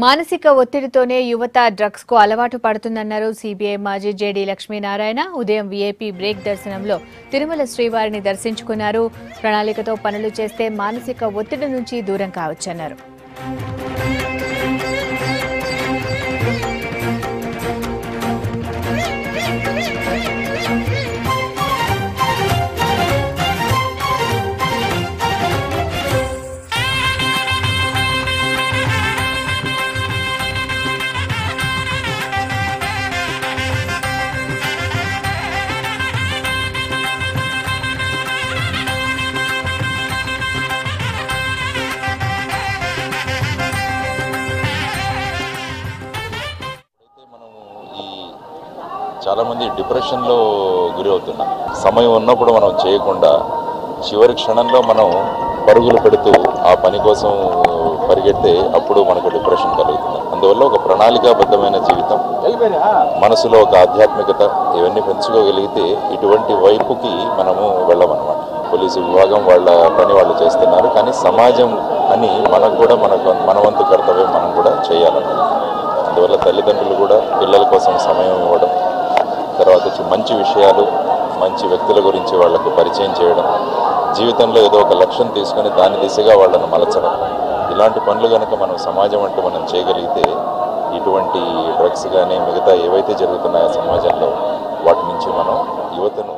మానసిక ఒత్తిడితోనే యువత డ్రగ్స్ కు అలవాటు పడుతుందన్నారు సిబిఐ మాజీ జేడీ లక్ష్మీనారాయణ. ఉదయం వీఐపీ బ్రేక్ దర్శనంలో తిరుమల శ్రీవారిని దర్శించుకున్నారు. ప్రణాళికతో పనులు చేస్తే మానసిక ఒత్తిడి నుంచి దూరం కావచ్చన్నారు. చాలా మంది డిప్రెషన్లో గురి అవుతున్నారు. సమయం ఉన్నప్పుడు మనం చేయకుండా చివరి క్షణంలో మనం పరుగులు పెడుతూ ఆ పని కోసం పరిగెడితే అప్పుడు మనకు డిప్రెషన్ కలుగుతుంది. అందువల్ల ఒక ప్రణాళికాబద్ధమైన జీవితం, మనసులో ఒక ఆధ్యాత్మికత ఇవన్నీ పెంచుకోగలిగితే ఇటువంటి వైపుకి మనము వెళ్ళమన్నమాట. పోలీసు విభాగం వాళ్ళ పని వాళ్ళు చేస్తున్నారు, కానీ సమాజం అని మనకు కూడా మన వంతు కర్తవ్యం మనం కూడా చేయాలన్నమాట. అందువల్ల తల్లిదండ్రులు కూడా పిల్లల కోసం సమయం ఇవ్వడం, తర్వాత మంచి విషయాలు, మంచి వ్యక్తుల గురించి వాళ్లకు పరిచయం చేయడం, జీవితంలో ఏదో ఒక లక్ష్యం తీసుకొని దాని దిశగా వాళ్ళను మలచడం, ఇలాంటి పనులు కనుక మనం సమాజం అంటూ మనం చేయగలిగితే ఇటువంటి డ్రగ్స్ కానీ మిగతా ఏవైతే జరుగుతున్నాయో సమాజంలో వాటి నుంచి మనం యువతను